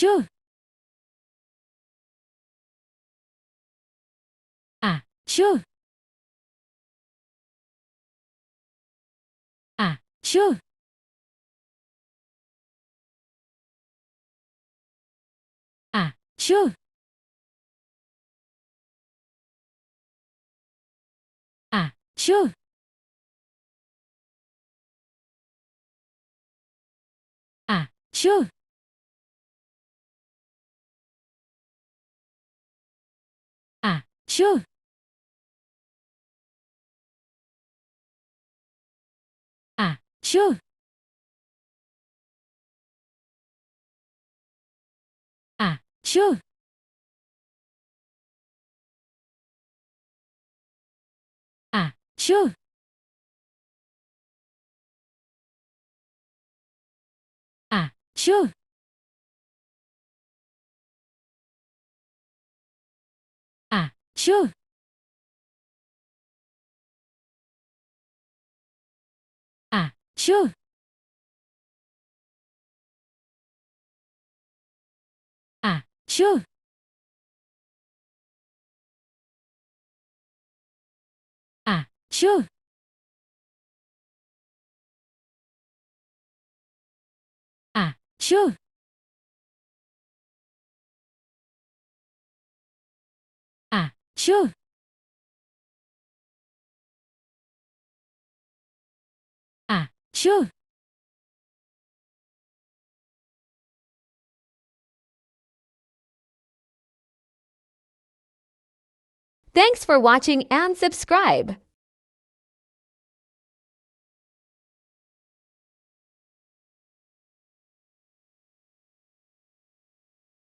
Sure. Sure. Sure. Sure. Sure. Sure. Sure. Sure. Sure. Sure. Sure. Sure. Sure. Sure. Sure. Sure. Sure. Sure. Thanks for watching and subscribe.